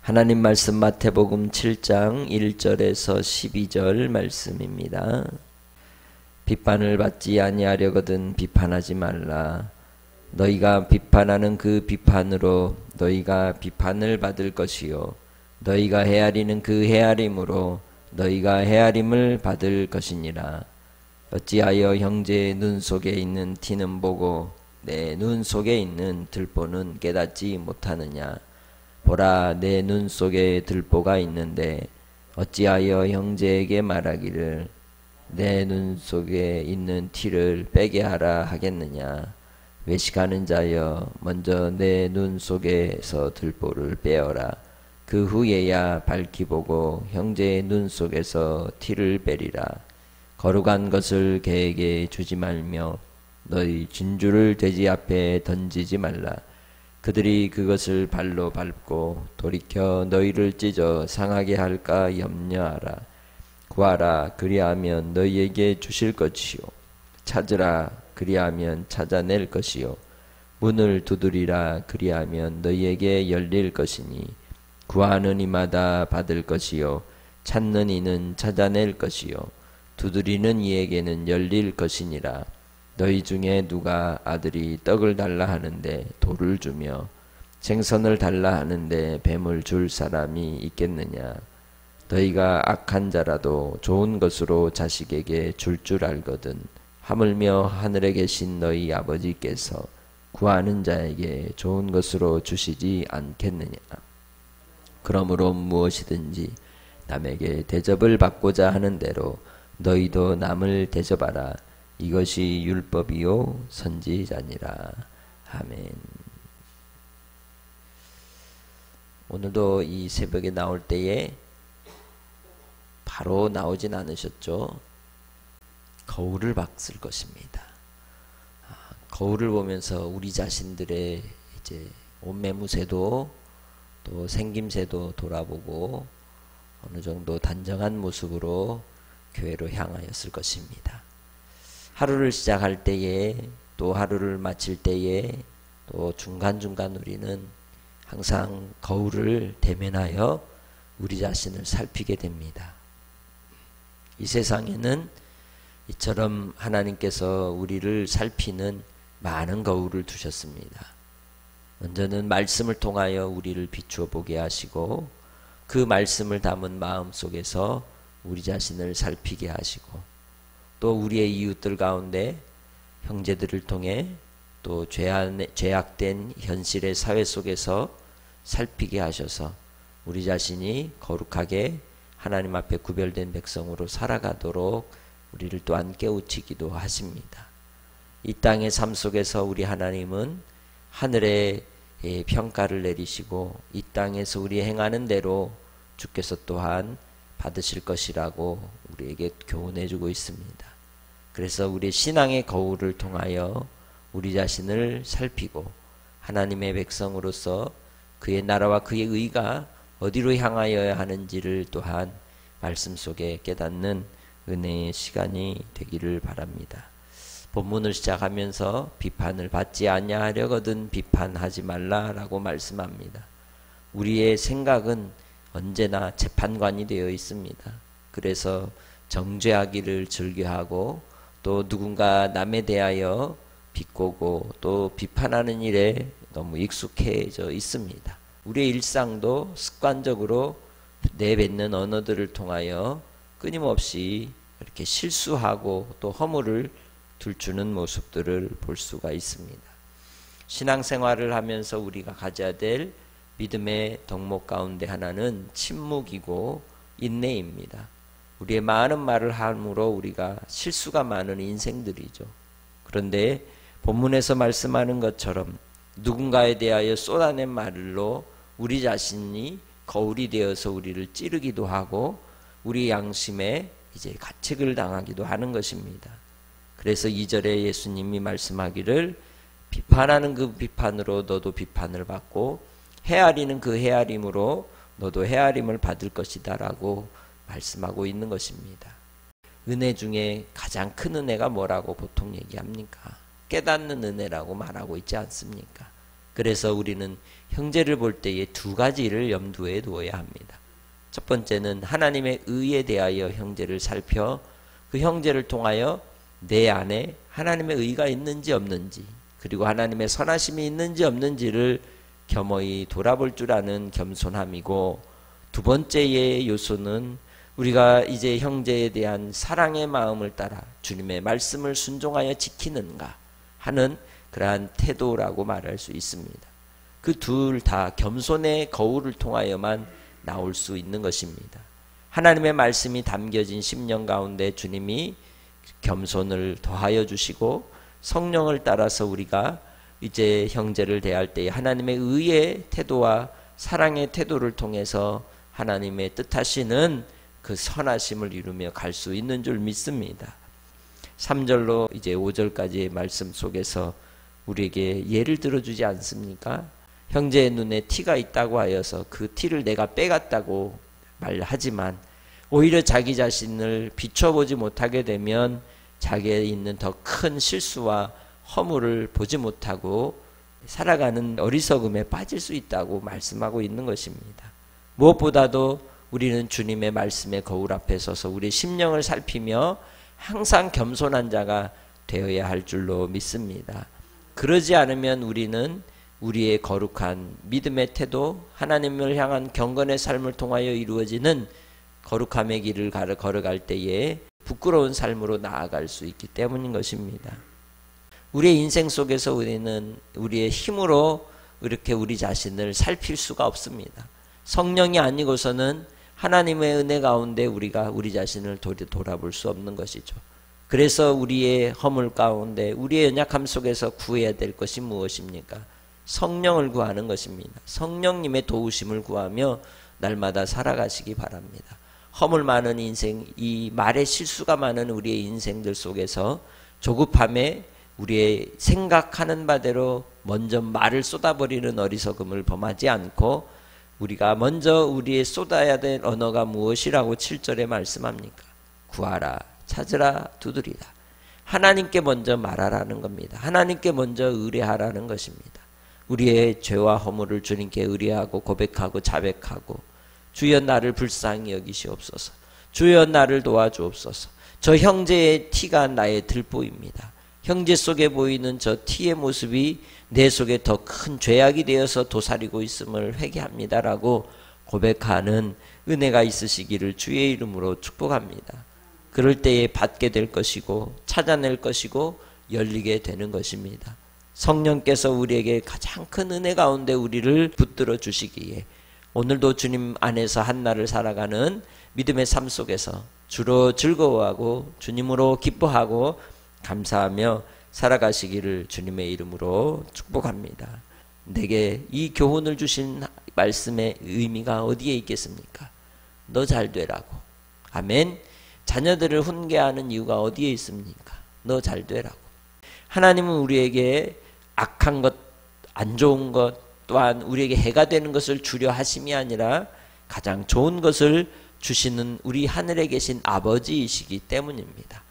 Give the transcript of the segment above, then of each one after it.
하나님 말씀 마태복음 7장 1절에서 12절 말씀입니다. 비판을 받지 아니하려거든 비판하지 말라. 너희가 비판하는 그 비판으로 너희가 비판을 받을 것이요 너희가 헤아리는 그 헤아림으로 너희가 헤아림을 받을 것이니라. 어찌하여 형제의 눈 속에 있는 티는 보고 내 눈 속에 있는 들보는 깨닫지 못하느냐. 보라, 내 눈 속에 들보가 있는데 어찌하여 형제에게 말하기를 내 눈 속에 있는 티를 빼게 하라 하겠느냐. 외식하는 자여, 먼저 내 눈 속에서 들보를 빼어라. 그 후에야 밝히 보고 형제의 눈 속에서 티를 빼리라. 거룩한 것을 개에게 주지 말며 너희 진주를 돼지 앞에 던지지 말라. 그들이 그것을 발로 밟고 돌이켜 너희를 찢어 상하게 할까 염려하라. 구하라, 그리하면 너희에게 주실 것이요 찾으라, 그리하면 찾아낼 것이요 문을 두드리라, 그리하면 너희에게 열릴 것이니 구하는 이마다 받을 것이요 찾는 이는 찾아낼 것이요 두드리는 이에게는 열릴 것이니라. 너희 중에 누가 아들이 떡을 달라 하는데 돌을 주며 생선을 달라 하는데 뱀을 줄 사람이 있겠느냐. 너희가 악한 자라도 좋은 것으로 자식에게 줄 줄 알거든 하물며 하늘에 계신 너희 아버지께서 구하는 자에게 좋은 것으로 주시지 않겠느냐. 그러므로 무엇이든지 남에게 대접을 받고자 하는 대로 너희도 남을 대접하라. 이것이 율법이요 선지자니라. 아멘. 오늘도 이 새벽에 나올 때에 바로 나오진 않으셨죠. 거울을 봤을 것입니다. 거울을 보면서 우리 자신들의 이제 옷매무새도 또 생김새도 돌아보고 어느 정도 단정한 모습으로 교회로 향하였을 것입니다. 하루를 시작할 때에 또 하루를 마칠 때에 또 중간중간 우리는 항상 거울을 대면하여 우리 자신을 살피게 됩니다. 이 세상에는 이처럼 하나님께서 우리를 살피는 많은 거울을 두셨습니다. 먼저는 말씀을 통하여 우리를 비추어 보게 하시고 그 말씀을 담은 마음 속에서 우리 자신을 살피게 하시고 또 우리의 이웃들 가운데 형제들을 통해 또 죄악된 현실의 사회 속에서 살피게 하셔서 우리 자신이 거룩하게 하나님 앞에 구별된 백성으로 살아가도록 우리를 또한 깨우치기도 하십니다. 이 땅의 삶 속에서 우리 하나님은 하늘의 평가를 내리시고 이 땅에서 우리 행하는 대로 주께서 또한 받으실 것이라고 우리에게 교훈해주고 있습니다. 그래서 우리 신앙의 거울을 통하여 우리 자신을 살피고 하나님의 백성으로서 그의 나라와 그의 의가 어디로 향하여야 하는지를 또한 말씀 속에 깨닫는 은혜의 시간이 되기를 바랍니다. 본문을 시작하면서 비판을 받지 아니하려거든 비판하지 말라라고 말씀합니다. 우리의 생각은 언제나 재판관이 되어 있습니다. 그래서 정죄하기를 즐겨하고 또 누군가 남에 대하여 비꼬고 또 비판하는 일에 너무 익숙해져 있습니다. 우리의 일상도 습관적으로 내뱉는 언어들을 통하여 끊임없이 이렇게 실수하고 또 허물을 들추는 모습들을 볼 수가 있습니다. 신앙생활을 하면서 우리가 가져야 될 믿음의 덕목 가운데 하나는 침묵이고 인내입니다. 우리의 많은 말을 함으로 우리가 실수가 많은 인생들이죠. 그런데 본문에서 말씀하는 것처럼 누군가에 대하여 쏟아낸 말로 우리 자신이 거울이 되어서 우리를 찌르기도 하고 우리 양심에 이제 가책을 당하기도 하는 것입니다. 그래서 2절에 예수님이 말씀하기를 비판하는 그 비판으로 너도 비판을 받고 헤아리는 그 헤아림으로 너도 헤아림을 받을 것이다 라고 말씀하고 있는 것입니다. 은혜 중에 가장 큰 은혜가 뭐라고 보통 얘기합니까? 깨닫는 은혜라고 말하고 있지 않습니까? 그래서 우리는 형제를 볼 때에 두 가지를 염두에 두어야 합니다. 첫 번째는 하나님의 의에 대하여 형제를 살펴 그 형제를 통하여 내 안에 하나님의 의가 있는지 없는지, 그리고 하나님의 선하심이 있는지 없는지를 겸허히 돌아볼 줄 아는 겸손함이고, 두 번째의 요소는 우리가 이제 형제에 대한 사랑의 마음을 따라 주님의 말씀을 순종하여 지키는가 하는 그러한 태도라고 말할 수 있습니다. 그 둘 다 겸손의 거울을 통하여만 나올 수 있는 것입니다. 하나님의 말씀이 담겨진 심령 가운데 주님이 겸손을 더하여 주시고, 성령을 따라서 우리가 이제 형제를 대할 때에 하나님의 의의 태도와 사랑의 태도를 통해서 하나님의 뜻하시는 그 선하심을 이루며 갈 수 있는 줄 믿습니다. 3절로 이제 5절까지의 말씀 속에서 우리에게 예를 들어주지 않습니까? 형제의 눈에 티가 있다고 하여서 그 티를 내가 빼갔다고 말하지만 오히려 자기 자신을 비춰보지 못하게 되면 자기에 있는 더 큰 실수와 허물을 보지 못하고 살아가는 어리석음에 빠질 수 있다고 말씀하고 있는 것입니다. 무엇보다도 우리는 주님의 말씀의 거울 앞에 서서 우리의 심령을 살피며 항상 겸손한 자가 되어야 할 줄로 믿습니다. 그러지 않으면 우리는 우리의 거룩한 믿음의 태도, 하나님을 향한 경건의 삶을 통하여 이루어지는 거룩함의 길을 걸어갈 때에 부끄러운 삶으로 나아갈 수 있기 때문인 것입니다. 우리의 인생 속에서 우리는 우리의 힘으로 이렇게 우리 자신을 살필 수가 없습니다. 성령이 아니고서는 하나님의 은혜 가운데 우리가 우리 자신을 돌아볼 수 없는 것이죠. 그래서 우리의 허물 가운데 우리의 연약함 속에서 구해야 될 것이 무엇입니까? 성령을 구하는 것입니다. 성령님의 도우심을 구하며 날마다 살아가시기 바랍니다. 허물 많은 인생, 이 말의 실수가 많은 우리의 인생들 속에서 조급함에 우리의 생각하는 바대로 먼저 말을 쏟아버리는 어리석음을 범하지 않고, 우리가 먼저 우리의 쏟아야 될 언어가 무엇이라고 7절에 말씀합니까? 구하라, 찾으라, 두드리라. 하나님께 먼저 말하라는 겁니다. 하나님께 먼저 의뢰하라는 것입니다. 우리의 죄와 허물을 주님께 의뢰하고 고백하고 자백하고, 주여 나를 불쌍히 여기시옵소서, 주여 나를 도와주옵소서. 저 형제의 티가 나의 들보입니다. 형제 속에 보이는 저 티의 모습이 내 속에 더 큰 죄악이 되어서 도사리고 있음을 회개합니다라고 고백하는 은혜가 있으시기를 주의 이름으로 축복합니다. 그럴 때에 받게 될 것이고 찾아낼 것이고 열리게 되는 것입니다. 성령께서 우리에게 가장 큰 은혜 가운데 우리를 붙들어 주시기에 오늘도 주님 안에서 한날을 살아가는 믿음의 삶 속에서 주로 즐거워하고 주님으로 기뻐하고 감사하며 살아가시기를 주님의 이름으로 축복합니다. 내게 이 교훈을 주신 말씀의 의미가 어디에 있겠습니까? 너 잘 되라고. 아멘. 자녀들을 훈계하는 이유가 어디에 있습니까? 너 잘 되라고. 하나님은 우리에게 악한 것, 안 좋은 것, 또한 우리에게 해가 되는 것을 주려 하심이 아니라 가장 좋은 것을 주시는 우리 하늘에 계신 아버지이시기 때문입니다.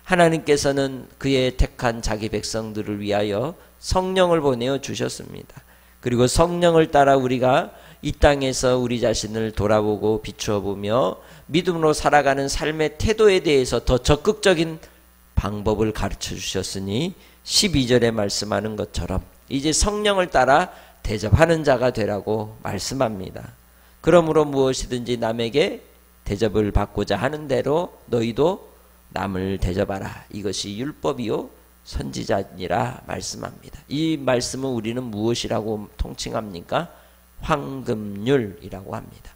하나님께서는 그의 택한 자기 백성들을 위하여 성령을 보내어 주셨습니다. 그리고 성령을 따라 우리가 이 땅에서 우리 자신을 돌아보고 비추어 보며 믿음으로 살아가는 삶의 태도에 대해서 더 적극적인 방법을 가르쳐 주셨으니 12절에 말씀하는 것처럼 이제 성령을 따라 대접하는 자가 되라고 말씀합니다. 그러므로 무엇이든지 남에게 대접을 받고자 하는 대로 너희도 남을 대접하라. 이것이 율법이요 선지자니라 말씀합니다. 이 말씀은 우리는 무엇이라고 통칭합니까? 황금률이라고 합니다.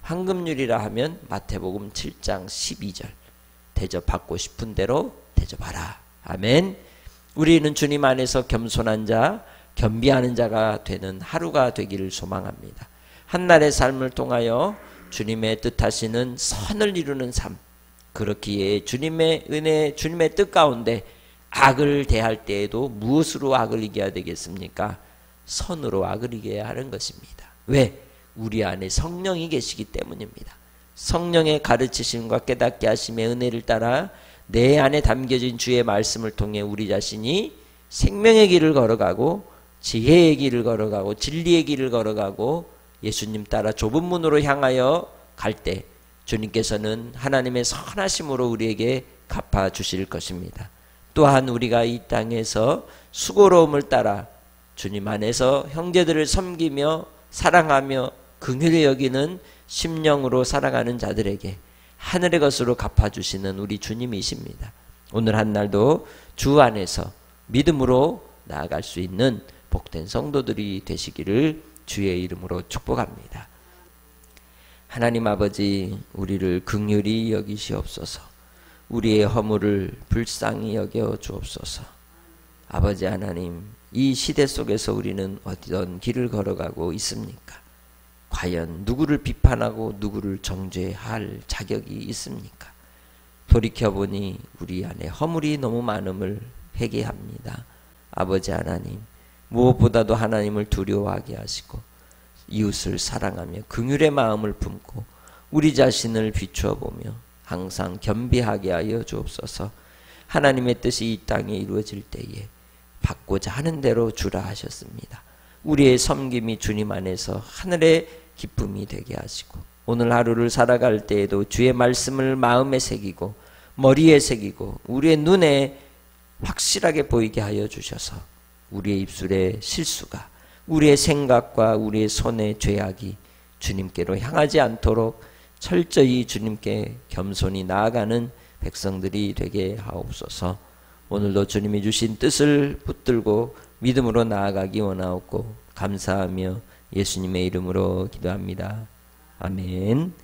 황금률이라 하면 마태복음 7장 12절 대접받고 싶은 대로 대접하라. 아멘. 우리는 주님 안에서 겸손한 자, 겸비하는 자가 되는 하루가 되기를 소망합니다. 한날의 삶을 통하여 주님의 뜻하시는 선을 이루는 삶, 그렇기에 주님의 은혜, 주님의 뜻 가운데 악을 대할 때에도 무엇으로 악을 이겨야 되겠습니까? 선으로 악을 이겨야 하는 것입니다. 왜? 우리 안에 성령이 계시기 때문입니다. 성령의 가르치심과 깨닫게 하심의 은혜를 따라 내 안에 담겨진 주의 말씀을 통해 우리 자신이 생명의 길을 걸어가고 지혜의 길을 걸어가고 진리의 길을 걸어가고 예수님 따라 좁은 문으로 향하여 갈 때 주님께서는 하나님의 선하심으로 우리에게 갚아주실 것입니다. 또한 우리가 이 땅에서 수고로움을 따라 주님 안에서 형제들을 섬기며 사랑하며 긍휼히 여기는 심령으로 살아가는 자들에게 하늘의 것으로 갚아주시는 우리 주님이십니다. 오늘 한 날도 주 안에서 믿음으로 나아갈 수 있는 복된 성도들이 되시기를 주의 이름으로 축복합니다. 하나님 아버지, 우리를 긍휼히 여기시옵소서. 우리의 허물을 불쌍히 여겨 주옵소서. 아버지 하나님, 이 시대 속에서 우리는 어떤 길을 걸어가고 있습니까? 과연 누구를 비판하고 누구를 정죄할 자격이 있습니까? 돌이켜보니 우리 안에 허물이 너무 많음을 회개합니다. 아버지 하나님, 무엇보다도 하나님을 두려워하게 하시고 이웃을 사랑하며 긍휼의 마음을 품고 우리 자신을 비추어 보며 항상 겸비하게 하여 주옵소서. 하나님의 뜻이 이 땅에 이루어질 때에 받고자 하는 대로 주라 하셨습니다. 우리의 섬김이 주님 안에서 하늘의 기쁨이 되게 하시고 오늘 하루를 살아갈 때에도 주의 말씀을 마음에 새기고 머리에 새기고 우리의 눈에 확실하게 보이게 하여 주셔서 우리의 입술의 실수가 우리의 생각과 우리의 손의 죄악이 주님께로 향하지 않도록 철저히 주님께 겸손히 나아가는 백성들이 되게 하옵소서. 오늘도 주님이 주신 뜻을 붙들고 믿음으로 나아가기 원하옵고 감사하며 예수님의 이름으로 기도합니다. 아멘.